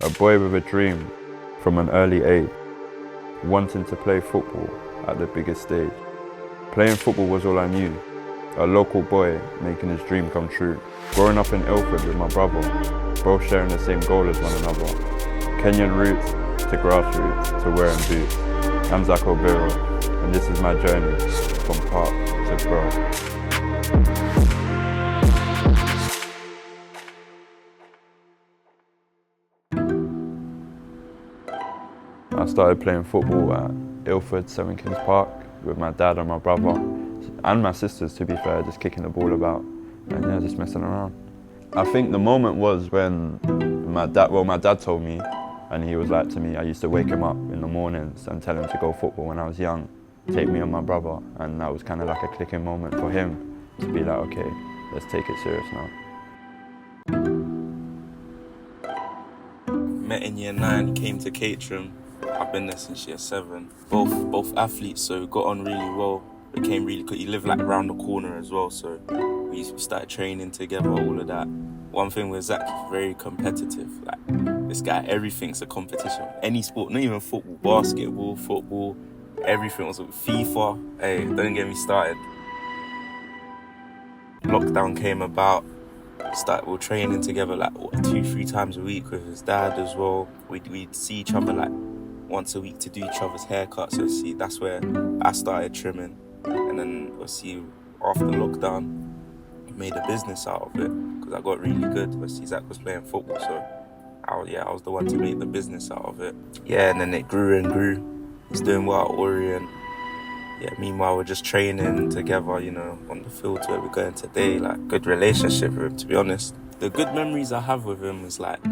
A boy with a dream from an early age, wanting to play football at the biggest stage. Playing football was all I knew, a local boy making his dream come true. Growing up in Ilford with my brother, both sharing the same goal as one another. Kenyan roots to grassroots to wearing boots. I'm Zech Obiero, and this is my journey from park to pro. I started playing football at Ilford, 7 Kings Park, with my dad and my brother, and my sisters to be fair, just kicking the ball about and yeah, just messing around. I think the moment was when my dad told me, and he was like to me, I used to wake him up in the mornings and tell him to go football when I was young, take me and my brother, and that was kind of like a clicking moment for him to be like, okay, let's take it serious now. Met in year 9, came to Caterham. I've been there since year 7. Both athletes, so got on really well. Became really good. He lived like around the corner as well, so we started training together, all of that. One thing with Zech, very competitive. Like this guy, everything's a competition. Any sport, not even football, basketball, football, everything was FIFA. Hey, don't get me started. Lockdown came about. We were training together like 2-3 times a week with his dad as well. We'd see each other like once a week to do each other's haircuts. So see, that's where I started trimming. And then see, after lockdown, I made a business out of it because I got really good. See, Zech was playing football, so I was the one to make the business out of it. Yeah, and then it grew and grew. He's doing well at Orient. Yeah, meanwhile, we're just training together, you know, on the field where we're going today. Like, good relationship with him, to be honest. The good memories I have with him is like,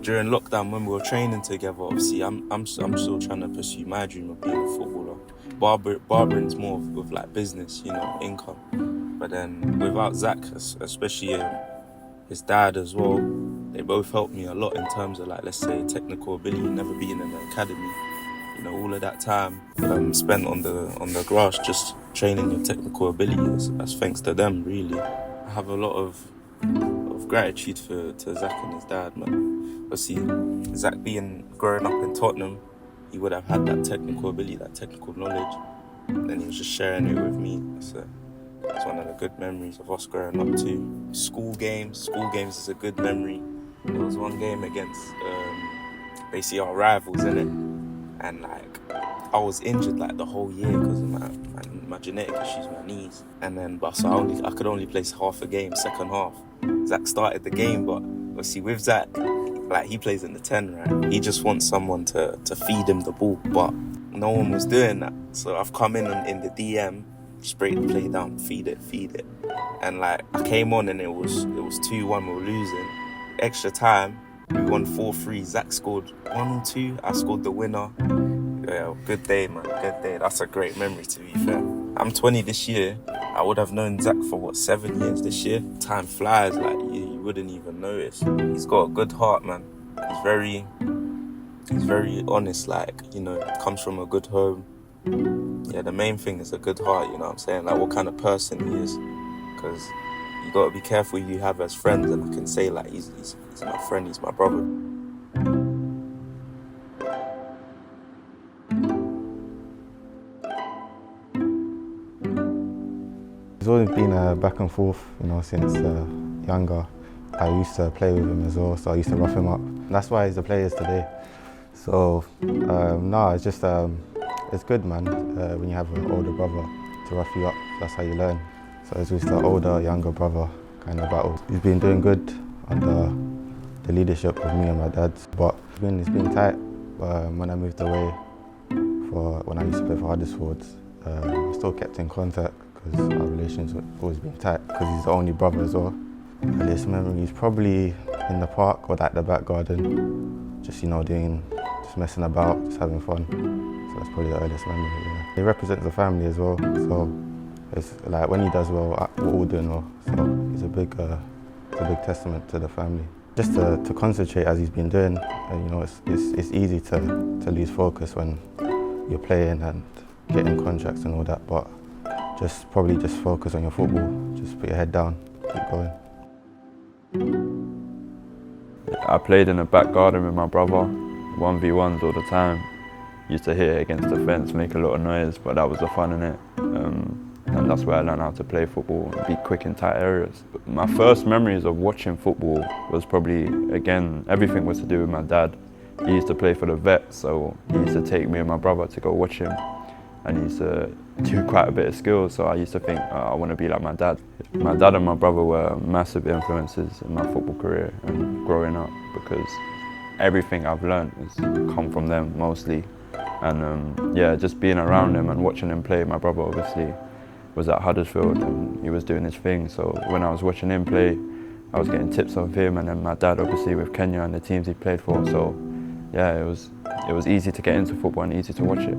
during lockdown when we were training together, obviously, I'm still trying to pursue my dream of being a footballer. Barbering's more of like business, you know, income. But then without Zech, especially his dad as well, they both helped me a lot in terms of like, let's say, technical ability, never being in an academy. You know, all of that time spent on the grass just training your technical abilities. That's thanks to them, really. I have a lot of gratitude to Zech and his dad, man. But see, Zech growing up in Tottenham, he would have had that technical ability, that technical knowledge. And then he was just sharing it with me. That's one of the good memories of us growing up too. School games is a good memory. There was one game against basically our rivals, innit? And like, I was injured like the whole year because of my genetic issues, my knees. And then, I could only play half a game, second half. Zech started the game, but obviously with Zech, like he plays in the 10, right? He just wants someone to feed him the ball, but no one was doing that. So I've come in the DM, just break the play down, feed it. And like, I came on and it was 2-1, we were losing. Extra time, we won 4-3. Zech scored 1-2. I scored the winner. Yeah, good day, man. Good day. That's a great memory, to be fair. I'm 20 this year. I would have known Zech for 7 years this year. Time flies, like you wouldn't even notice. He's got a good heart, man. He's very honest, like, you know, comes from a good home. Yeah, the main thing is a good heart, you know what I'm saying? Like, what kind of person he is. Because you got to be careful who you have as friends, and I can say like he's my friend, he's my brother. It's always been back and forth, you know, since younger. I used to play with him as well, so I used to rough him up. That's why he's the player he is today. So it's just it's good, man, when you have an older brother to rough you up. That's how you learn. So it's just an older, younger brother kind of battle. He's been doing good under the leadership of me and my dad, but it's been tight when I moved away when I used to play for Huddersfield. I still kept in contact because our relations have always been tight because he's the only brother as well. Earliest memory is probably in the park or like the back garden, just, you know, just messing about, just having fun. So that's probably the earliest memory, yeah. He represents the family as well, so it's like when he does well, we're all doing well. So he's a big testament to the family. Just to concentrate as he's been doing, you know, it's easy to lose focus when you're playing and getting contracts and all that, but probably just focus on your football, just put your head down, keep going. I played in the back garden with my brother, 1v1s all the time. Used to hit it against the fence, make a lot of noise, but that was the fun in it. And that's where I learned how to play football and be quick in tight areas. My first memories of watching football was probably, again, everything was to do with my dad. He used to play for the Vets, so he used to take me and my brother to go watch him. And he used to do quite a bit of skills, so I used to think, I want to be like my dad. My dad and my brother were massive influences in my football career and growing up, because everything I've learned has come from them mostly. And yeah, just being around them and watching them play. My brother obviously was at Huddersfield and he was doing his thing, so when I was watching him play, I was getting tips of him, and then my dad obviously with Kenya and the teams he played for, so yeah, it was easy to get into football and easy to watch it.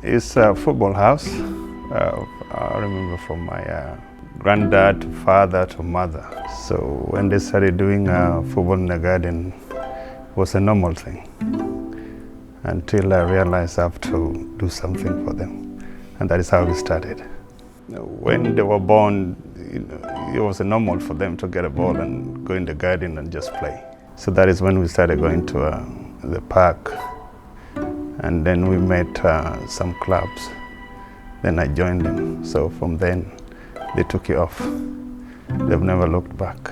It's a football house. I remember from my granddad to father to mother. So when they started doing football in the garden, it was a normal thing. Until I realized I have to do something for them. And that is how we started. When they were born, it was normal for them to get a ball and go in the garden and just play. So that is when we started going to the park. And then we met some clubs. Then I joined them. So from then, they took it off. They've never looked back.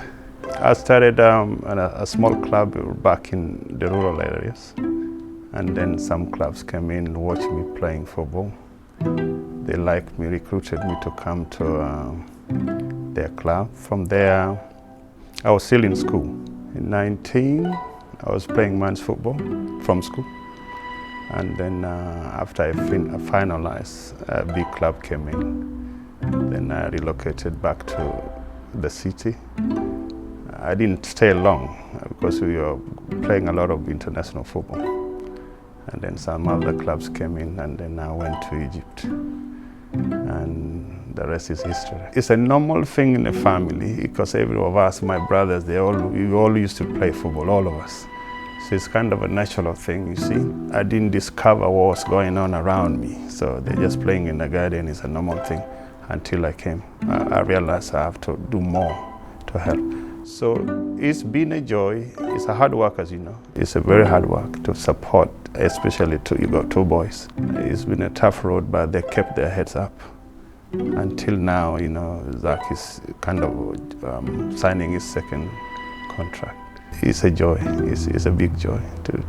I started at a small club back in the rural areas. And then some clubs came in and watched me playing football. They liked me, recruited me to come to their club. From there, I was still in school. In 19, I was playing men's football from school. And then after I finalized, a big club came in. Then I relocated back to the city. I didn't stay long because we were playing a lot of international football. And then some other clubs came in, and then I went to Egypt. And the rest is history. It's a normal thing in the family because every of us, my brothers, we all used to play football, all of us. So it's kind of a natural thing, you see. I didn't discover what was going on around me. So they're just playing in the garden is a normal thing until I came. I realized I have to do more to help. So it's been a joy. It's a hard work, as you know. It's a very hard work to support, especially you got two boys. It's been a tough road, but they kept their heads up. Until now, Zech is kind of signing his second contract. It's a joy. It's a big joy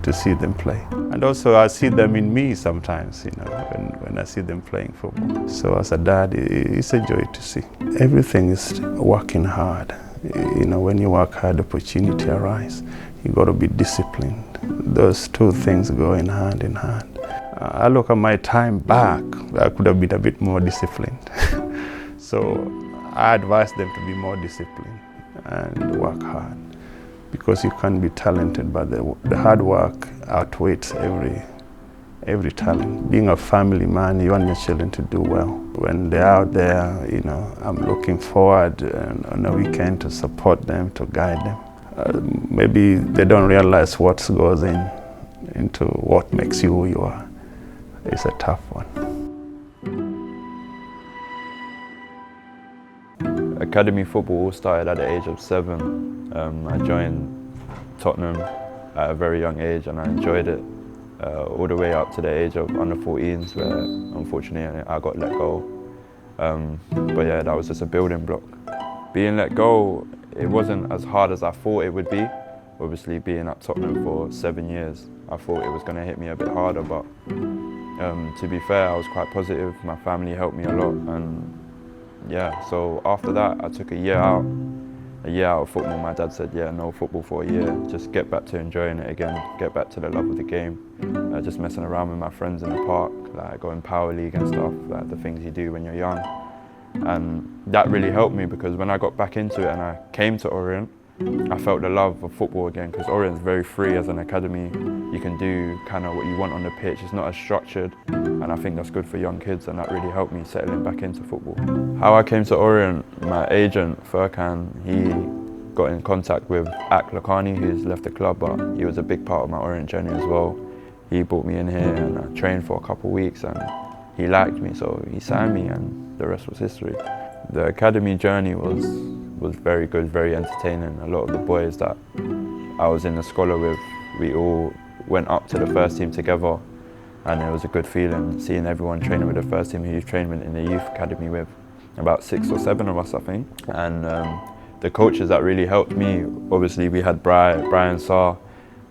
to see them play. And also I see them in me sometimes, when I see them playing football. So as a dad, it's a joy to see. Everything is working hard. When you work hard, opportunity arise. You got to be disciplined. Those two things go in hand. I look at my time back, I could have been a bit more disciplined. So I advise them to be more disciplined and work hard. Because you can be talented, but the hard work outweighs every talent. Being a family man, you want your children to do well. When they're out there, I'm looking forward on a weekend to support them, to guide them. Maybe they don't realize what goes into what makes you who you are. It's a tough one. Academy football started at the age of 7. I joined Tottenham at a very young age and I enjoyed it all the way up to the age of under 14s where unfortunately I got let go. But yeah, that was just a building block. Being let go, it wasn't as hard as I thought it would be. Obviously being at Tottenham for 7 years, I thought it was going to hit me a bit harder, but to be fair, I was quite positive. My family helped me a lot, and yeah, so after that I took a year out of football. My dad said, yeah, no football for a year, just get back to enjoying it again, get back to the love of the game, just messing around with my friends in the park, like going power league and stuff, like the things you do when you're young. And that really helped me because when I got back into it and I came to Orient, I felt the love of football again, because Orient's very free as an academy. You can do kind of what you want on the pitch. It's not as structured, and I think that's good for young kids, and that really helped me settling back into football. How I came to Orient, my agent, Furkan, he got in contact with Ak Lakani, who's left the club, but he was a big part of my Orient journey as well. He brought me in here and I trained for a couple of weeks and he liked me, so he signed me and the rest was history. The academy journey was very good, very entertaining. A lot of the boys that I was in the scholar with, we all went up to the first team together, and it was a good feeling seeing everyone training with the first team who you've trained with in the youth academy with. About 6 or 7 of us, I think. And the coaches that really helped me, obviously we had Brian Sarr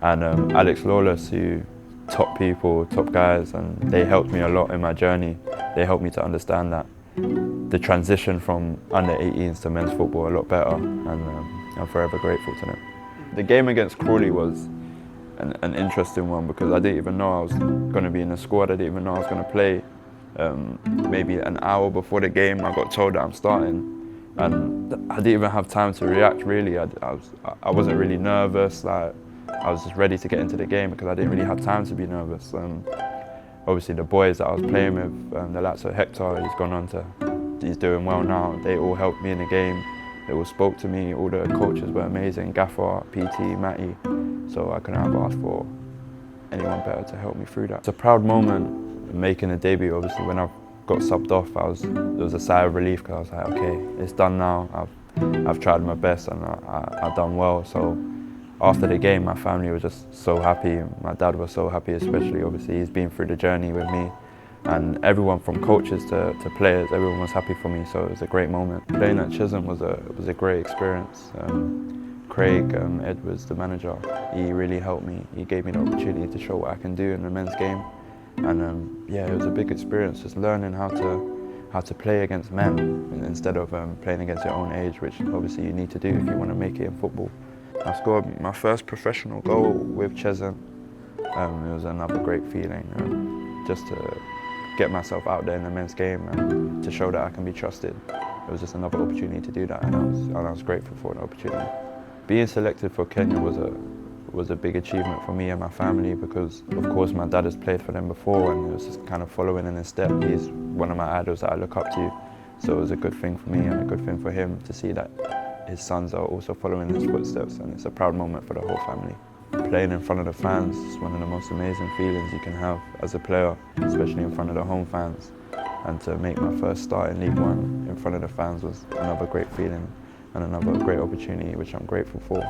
and Alex Lawless, who top people, top guys, and they helped me a lot in my journey. They helped me to understand that the transition from under 18s to men's football a lot better, and I'm forever grateful to them. The game against Crawley was an interesting one because I didn't even know I was going to be in the squad. I didn't even know I was going to play. Maybe an hour before the game, I got told that I'm starting, and I didn't even have time to react. Really, I wasn't really nervous. Like, I was just ready to get into the game because I didn't really have time to be nervous. Obviously, the boys that I was playing with, the likes of Hector, he's doing well now. They all helped me in the game. They all spoke to me. All the coaches were amazing. Gaffer, PT, Matty. So I couldn't have asked for anyone better to help me through that. It's a proud moment making a debut. Obviously, when I got subbed off, there was a sigh of relief because I was like, okay, it's done now. I've tried my best and I've done well. So after the game, my family was just so happy. My dad was so happy, especially. Obviously, he's been through the journey with me, and everyone from coaches to players, everyone was happy for me. So it was a great moment. Playing at Chisholm was a great experience. Craig Edwards, the manager, he really helped me. He gave me the opportunity to show what I can do in the men's game. And yeah, it was a big experience, just learning how to play against men instead of playing against your own age, which obviously you need to do if you want to make it in football. I scored my first professional goal with Chisholm. It was another great feeling, just to get myself out there in the men's game and to show that I can be trusted. It was just another opportunity to do that, and I was grateful for the opportunity. Being selected for Kenya was a big achievement for me and my family because, of course, my dad has played for them before, and it was just kind of following in his step. He's one of my idols that I look up to, so it was a good thing for me and a good thing for him to see that his sons are also following his footsteps, and it's a proud moment for the whole family. Playing in front of the fans is one of the most amazing feelings you can have as a player, especially in front of the home fans. And to make my first start in League One in front of the fans was another great feeling and another great opportunity, which I'm grateful for.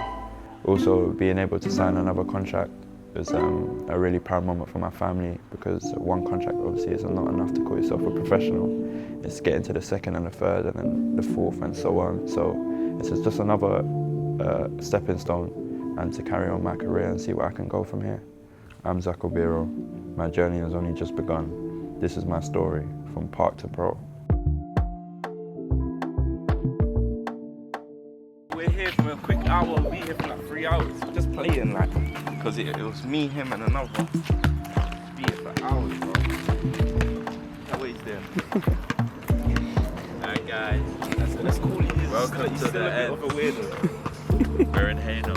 Also, being able to sign another contract is a really proud moment for my family because one contract obviously is not enough to call yourself a professional. It's getting to the second and the third and then the fourth and so on. So it's just another stepping stone and to carry on my career and see where I can go from here. I'm Zech Obiero. My journey has only just begun. This is my story from park to pro. We're here for a quick hour, we'll be here for like 3 hours, just playing like, because it was me, him and another. Be here for hours, bro. What he's doing. Alright guys, let's call it. Welcome to the end. Of a weirdo. We're in Haino.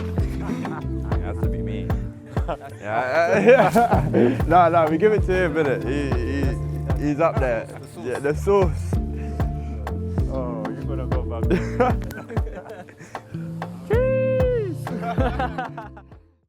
It has to be me. No, we give it to him, innit? He's up there. Yeah, the sauce. Oh, you're gonna go back. Cheese!